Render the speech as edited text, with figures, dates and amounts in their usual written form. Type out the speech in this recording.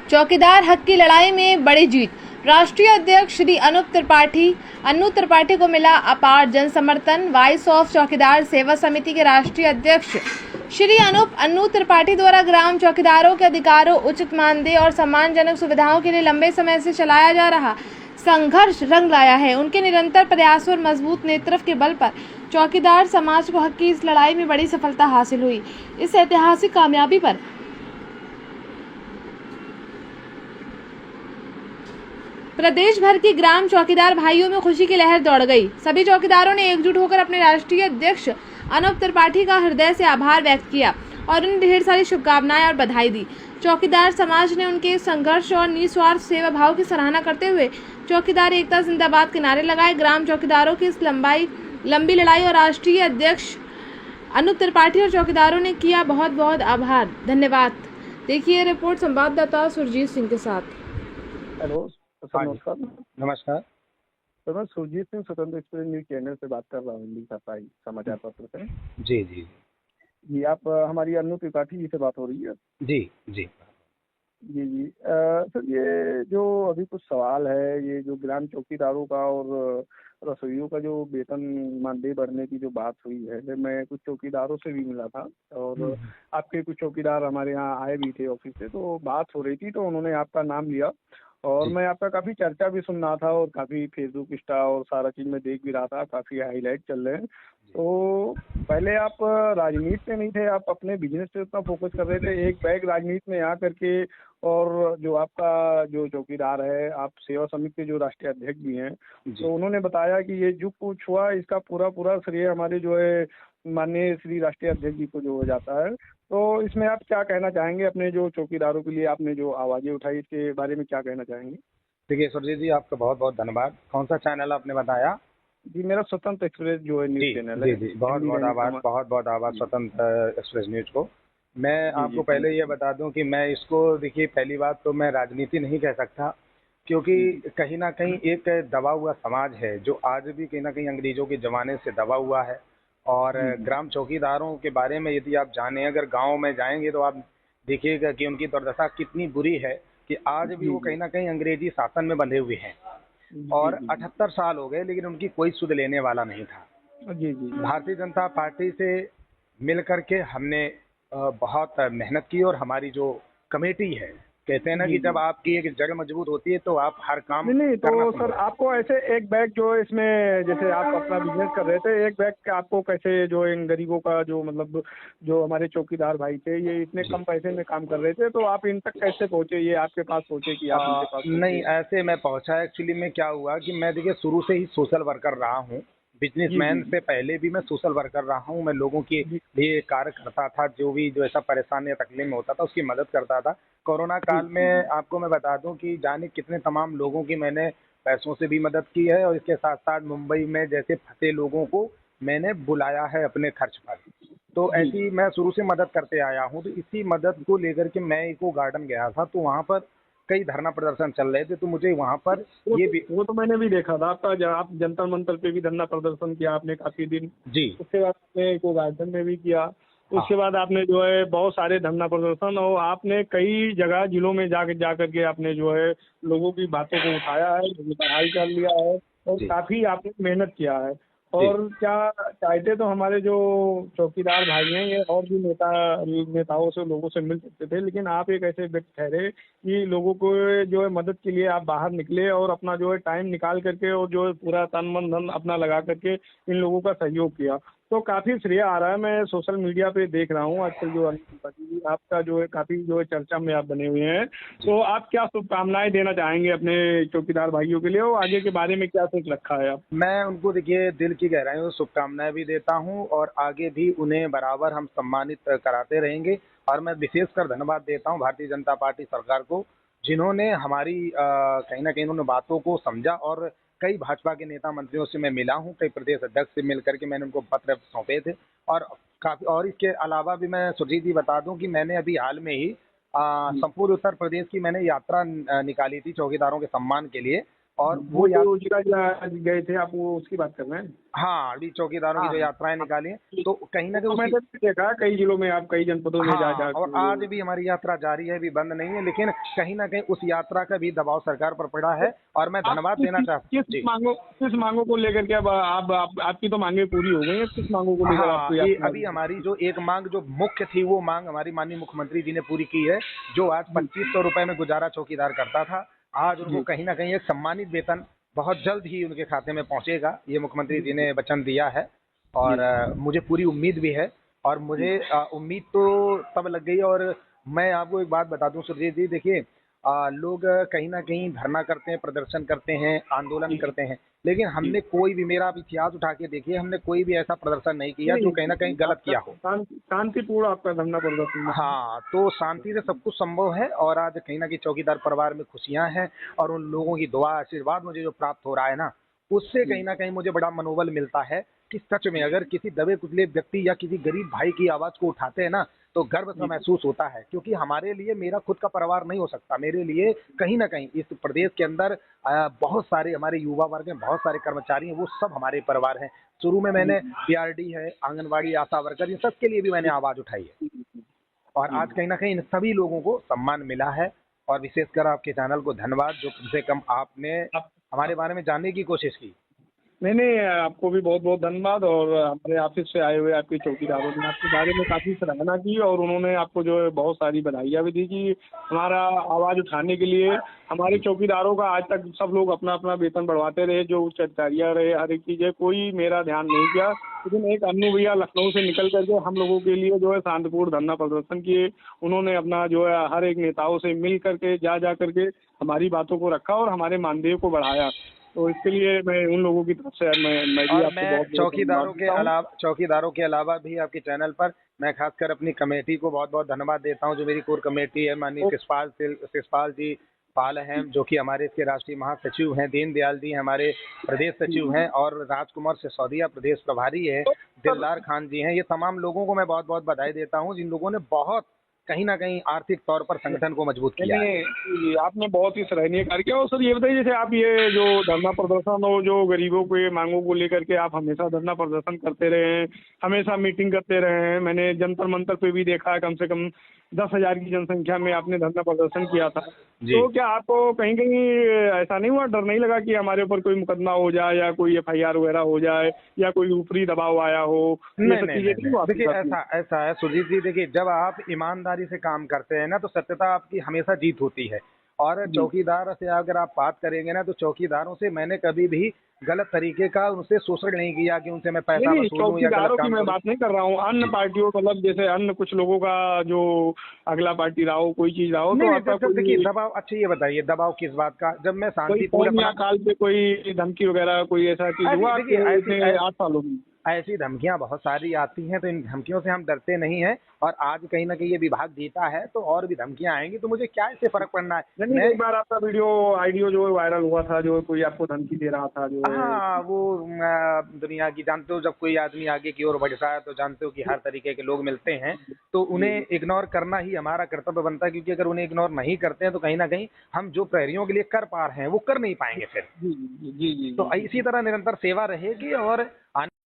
चौकीदार हक की लड़ाई में बड़ी जीत। राष्ट्रीय अध्यक्ष श्री अन्नू त्रिपाठी को मिला अपार जन समर्थन। वॉइस ऑफ चौकीदार सेवा समिति के राष्ट्रीय अध्यक्ष श्री अन्नू त्रिपाठी द्वारा ग्राम चौकीदारों के अधिकारों, उचित मानदेय और सम्मानजनक सुविधाओं के लिए लंबे समय से चलाया जा रहा संघर्ष रंग लाया है। उनके निरंतर प्रयासों और मजबूत नेतृत्व के बल पर चौकीदार समाज को हक की इस लड़ाई में बड़ी सफलता हासिल हुई। इस ऐतिहासिक कामयाबी पर प्रदेश भर की ग्राम चौकीदार भाइयों में खुशी की लहर दौड़ गई। सभी चौकीदारों ने एकजुट होकर अपने राष्ट्रीय अध्यक्ष अन्नू त्रिपाठी का हृदय से आभार व्यक्त किया और उन्हें ढेर सारी शुभकामनाएं और बधाई दी। चौकीदार समाज ने उनके संघर्ष और निस्वार्थ सेवा भाव की सराहना करते हुए चौकीदार एकता जिंदाबाद के नारे लगाए। ग्राम चौकीदारों की इस लंबी लड़ाई और राष्ट्रीय अध्यक्ष अन्नू त्रिपाठी और चौकीदारों ने किया बहुत बहुत आभार, धन्यवाद। देखिए रिपोर्ट संवाददाता सुरजीत सिंह के साथ। हेलो सर, नमस्कार। नमस्कार सर, मैं सुरजीत सिंह स्वतंत्र एक्सप्रेस न्यूज चैनल से बात कर रहा हूँ, हिंदी समाचार पत्र से। जी जी जी, आप हमारी अन्नू त्रिपाठी जी से बात हो रही है? जी जी जी जी सर, ये जो अभी कुछ सवाल है, ये जो ग्राम चौकीदारों का और रसोइयों का जो वेतन मानदेय बढ़ने की जो बात हुई है, मैं कुछ चौकीदारों से भी मिला था और आपके कुछ चौकीदार हमारे यहाँ आए भी थे ऑफिस से, तो बात हो रही थी तो उन्होंने आपका नाम लिया और मैं आपका काफ़ी चर्चा भी सुन रहा था और काफ़ी फेसबुक, इंस्टा और सारा चीज़ में देख भी रहा था, काफ़ी हाईलाइट चल रहे हैं। तो पहले आप राजनीति में नहीं थे, आप अपने बिजनेस पे उतना फोकस कर रहे थे, एक बैग राजनीति में आ करके। और जो आपका जो चौकीदार है, आप सेवा समिति के जो राष्ट्रीय अध्यक्ष भी हैं, तो उन्होंने बताया कि ये जो कुछ हुआ इसका पूरा श्रेय हमारे जो है माननीय श्री राष्ट्रीय अध्यक्ष जी को जो हो जाता है। तो इसमें आप क्या कहना चाहेंगे? अपने जो चौकीदारों के लिए आपने जो आवाज़ें उठाई, इसके बारे में क्या कहना चाहेंगे? देखिए सुरजीत जी, आपका बहुत बहुत धन्यवाद। कौन सा चैनल आपने बताया? जी, मेरा स्वतंत्र एक्सप्रेस जो है न्यूज चैनल जी है। जी, बहुत बहुत आभार स्वतंत्र एक्सप्रेस न्यूज को। मैं आपको पहले ये बता दूं कि मैं इसको, देखिए पहली बात तो मैं राजनीति नहीं कह सकता, क्योंकि कहीं ना कहीं एक दबा हुआ समाज है जो आज भी कहीं ना कहीं अंग्रेजों के ज़माने से दबा हुआ है। और ग्राम चौकीदारों के बारे में यदि आप जानें, अगर गांव में जाएंगे तो आप देखिएगा कि उनकी दुर्दशा कितनी बुरी है कि आज भी वो कहीं ना कहीं अंग्रेजी शासन में बंधे हुए हैं और 78 साल हो गए लेकिन उनकी कोई सुध लेने वाला नहीं था। जी जी, भारतीय जनता पार्टी से मिल करके हमने बहुत मेहनत की और हमारी जो कमेटी है, कहते हैं ना कि जब आपकी एक जड़ मजबूत होती है तो आप हर काम नहीं तो सर, आपको ऐसे एक बैग जो इसमें, जैसे आप अपना बिजनेस कर रहे थे, एक बैग आपको कैसे जो इन गरीबों का जो मतलब जो हमारे चौकीदार भाई थे, ये इतने कम पैसे में काम कर रहे थे, तो आप इन तक कैसे पहुंचे, ये आपके पास पहुंचे कि आप इनके पास पहुंचे? नहीं, ऐसे मैं पहुंचा। एक्चुअली में क्या हुआ कि मैं देखिए शुरू से ही सोशल वर्कर रहा हूँ, बिजनेसमैन से पहले भी मैं सोशल वर्कर रहा हूँ। मैं लोगों के लिए कार्य करता था, जो भी जो ऐसा परेशान या तकलीफ में होता था उसकी मदद करता था। कोरोना काल में आपको मैं बता दूं कि जाने कितने तमाम लोगों की मैंने पैसों से भी मदद की है और इसके साथ साथ मुंबई में जैसे फंसे लोगों को मैंने बुलाया है अपने खर्च पर। तो ऐसी मैं शुरू से मदद करते आया हूँ। तो इसी मदद को लेकर के मैं इको गार्डन गया था, तो वहाँ पर कई धरना प्रदर्शन चल रहे थे, तो मुझे वहाँ पर वो तो मैंने भी देखा था आपका, आप जंतर मंतर पे भी धरना प्रदर्शन किया आपने काफी दिन। जी, उसके बाद आपने इको गार्डन में भी किया। उसके बाद आपने जो है बहुत सारे धरना प्रदर्शन और आपने कई जगह जिलों में जा करके आपने जो है लोगों की बातों को उठाया है, लोगों का हाल चाल लिया है और काफी आपने मेहनत किया है। और क्या चाहते तो हमारे जो चौकीदार भाई हैं, ये और भी नेताओं से, लोगों से मिल सकते थे, लेकिन आप एक ऐसे व्यक्ति ठहरे कि लोगों को जो है मदद के लिए आप बाहर निकले और अपना जो है टाइम निकाल करके और जो है पूरा तन मन धन अपना लगा करके इन लोगों का सहयोग किया। तो काफी श्रेय आ रहा है। मैं सोशल मीडिया पे देख रहा हूँ आजकल जो आपका जो है काफी जो है चर्चा में आप बने हुए हैं। तो आप क्या शुभकामनाएं देना चाहेंगे अपने चौकीदार भाइयों के लिए और आगे के बारे में क्या सोच रखा है आप? मैं उनको देखिए दिल की गहराइयों से शुभकामनाएं भी देता हूं और आगे भी उन्हें बराबर हम सम्मानित कराते रहेंगे। और मैं विशेषकर धन्यवाद देता हूं भारतीय जनता पार्टी सरकार को, जिन्होंने हमारी कहीं ना कहीं उन्होंने बातों को समझा। और कई भाजपा के नेता मंत्रियों से मैं मिला हूं, कई प्रदेश अध्यक्ष से मिल करके मैंने उनको पत्र सौंपे थे। और काफी, और इसके अलावा भी मैं सुरजीत जी बता दूं कि मैंने अभी हाल में ही संपूर्ण उत्तर प्रदेश की मैंने यात्रा निकाली थी चौकीदारों के सम्मान के लिए। और वो जो गए थे आप, वो उसकी बात कर रहे हैं? हाँ, अभी चौकीदारों की जो यात्राएं निकाली हैं, तो कहीं ना तो कहीं मैंने देखा कई जिलों में, आप कई जनपदों में जा हाँ, और आज भी हमारी यात्रा जारी है, अभी बंद नहीं है, लेकिन कहीं ना कहीं उस यात्रा का भी दबाव सरकार पर पड़ा है। और मैं धन्यवाद देना चाहता हूँ। किस मांगों को लेकर के? अब आपकी तो मांगे पूरी हो गई है, किस मांगों को लेकर हाँ, आपको ये यात्रा? अभी हमारी जो एक मांग जो मुख्य थी, वो मांग हमारी माननीय मुख्यमंत्री जी ने पूरी की है। जो आज 2500 रुपए में गुजारा चौकीदार करता था, आज उनको कहीं ना कहीं एक सम्मानित वेतन बहुत जल्द ही उनके खाते में पहुंचेगा, ये मुख्यमंत्री जी ने वचन दिया है। और मुझे पूरी उम्मीद भी है, और मुझे उम्मीद तो तब लग गई। और मैं आपको एक बात बता दूं सुरजीत जी, देखिए लोग कहीं ना कहीं धरना करते हैं, प्रदर्शन करते हैं, आंदोलन करते हैं, लेकिन हमने कोई भी, मेरा आप इतिहास उठा के देखिए, हमने कोई भी ऐसा प्रदर्शन नहीं किया जो कहीं ना कहीं गलत किया हो। शांतिपूर्ण आपका धरना प्रदर्शन? हाँ, तो शांति से सब कुछ संभव है। और आज कहीं ना कहीं चौकीदार परिवार में खुशियां हैं, और उन लोगों की दुआ आशीर्वाद मुझे जो प्राप्त हो रहा है ना, उससे कहीं ना कहीं मुझे बड़ा मनोबल मिलता है कि सच में अगर किसी दबे कुचले व्यक्ति या किसी गरीब भाई की आवाज को उठाते हैं ना, तो गर्व सा महसूस होता है। क्योंकि हमारे लिए मेरा खुद का परिवार नहीं हो सकता, मेरे लिए कहीं ना कहीं इस प्रदेश के अंदर बहुत सारे हमारे युवा वर्ग हैं, बहुत सारे कर्मचारी हैं, वो सब हमारे परिवार हैं। शुरू में मैंने पीआरडी है, आंगनबाड़ी, आशा वर्कर, इन सब के लिए भी मैंने आवाज उठाई है। और आज कहीं ना कहीं इन सभी लोगों को सम्मान मिला है। और विशेषकर आपके चैनल को धन्यवाद, जो कम से कम आपने हमारे बारे में जानने की कोशिश की। नहीं, आपको भी बहुत बहुत धन्यवाद। और हमारे ऑफिस से आए हुए आपके चौकीदारों ने आपके बारे में काफ़ी सराहना की, और उन्होंने आपको जो है बहुत सारी बधाइयाँ भी दी कि हमारा आवाज़ उठाने के लिए हमारे चौकीदारों का आज तक सब लोग अपना अपना वेतन बढ़वाते रहे, जो उच्च अधिकारियाँ रहे, हर एक चीज़ है, कोई मेरा ध्यान नहीं किया। लेकिन एक अन्नू भैया लखनऊ से निकल करके हम लोगों के लिए जो है शांतिपूर्ण धरना प्रदर्शन किए। उन्होंने अपना जो है हर एक नेताओं से मिल करके जा करके हमारी बातों को रखा और हमारे मानदेय को बढ़ाया। तो इसके लिए मैं उन लोगों की तरफ से मैं भी और आपको मैं बहुत चौकीदारों के अलावा भी आपके चैनल पर मैं खासकर अपनी कमेटी को बहुत बहुत धन्यवाद देता हूं, जो मेरी कोर कमेटी है। माननीय शिषपाल जी पाल हैं, जो कि हमारे इसके राष्ट्रीय महासचिव हैं, दीनदयाल जी हमारे प्रदेश सचिव हैं, और राजकुमार सिसोदिया प्रदेश प्रभारी है, दिलदार खान जी हैं। ये तमाम लोगों को मैं बहुत बहुत बधाई देता हूँ, जिन लोगों ने बहुत कहीं ना कहीं आर्थिक तौर पर संगठन को मजबूत किया है। आपने बहुत ही सराहनीय कार्य किया। और सर ये बताइए, जैसे आप ये जो धरना प्रदर्शन और जो गरीबों के मांगों को लेकर के आप हमेशा धरना प्रदर्शन करते रहे हैं, हमेशा मीटिंग करते रहे हैं, मैंने जंतर मंतर पे भी देखा है, कम से कम 10,000 की जनसंख्या में आपने धरना प्रदर्शन किया था। तो क्या आपको कहीं कहीं ऐसा नहीं हुआ, डर नहीं लगा कि हमारे ऊपर कोई मुकदमा हो जाए या कोई FIR वगैरह हो जाए या कोई ऊपरी दबाव आया हो? नहीं, देखिए ऐसा है सुरजीत जी, देखिए जब आप ईमानदारी से काम करते हैं ना, तो सत्यता आपकी हमेशा जीत होती है। और चौकीदार से अगर आप बात करेंगे ना, तो चौकीदारों से मैंने कभी भी गलत तरीके का उनसे शोषण नहीं किया कि उनसे मैं पैसा वसूलूं या गलत काम मैं बात नहीं कर रहा हूँ, अन्य पार्टियों, मतलब जैसे अन्य कुछ लोगों का जो अगला पार्टी रहा हो, कोई चीज रहा हो, तो देखिए दबाव, अच्छा ये बताइए दबाव किस बात का? जब मैं शांतिपूर्ण काल पे कोई धमकी वगैरह कोई ऐसा चीज हुआ 8 सालों में? ऐसी धमकियां बहुत सारी आती हैं, तो इन धमकियों से हम डरते नहीं हैं। और आज कहीं ना कहीं ये विभाग जीता है, तो और भी धमकियां आएंगी, तो मुझे क्या इससे फर्क पड़ना है। एक बार आपका आइडियो जो वायरल हुआ था, जो कोई आपको धमकी दे रहा था, जो हाँ, वो दुनिया की जानते हो, जब कोई आदमी आगे की ओर बढ़ता है तो जानते हो कि हर तरीके के लोग मिलते हैं, तो उन्हें इग्नोर करना ही हमारा कर्तव्य बनता है। क्योंकि अगर उन्हें इग्नोर नहीं करते हैं, तो कहीं ना कहीं हम जो प्रहरियों के लिए कर पा रहे हैं वो कर नहीं पाएंगे फिर। जी। तो इसी तरह निरंतर सेवा रहेगी। और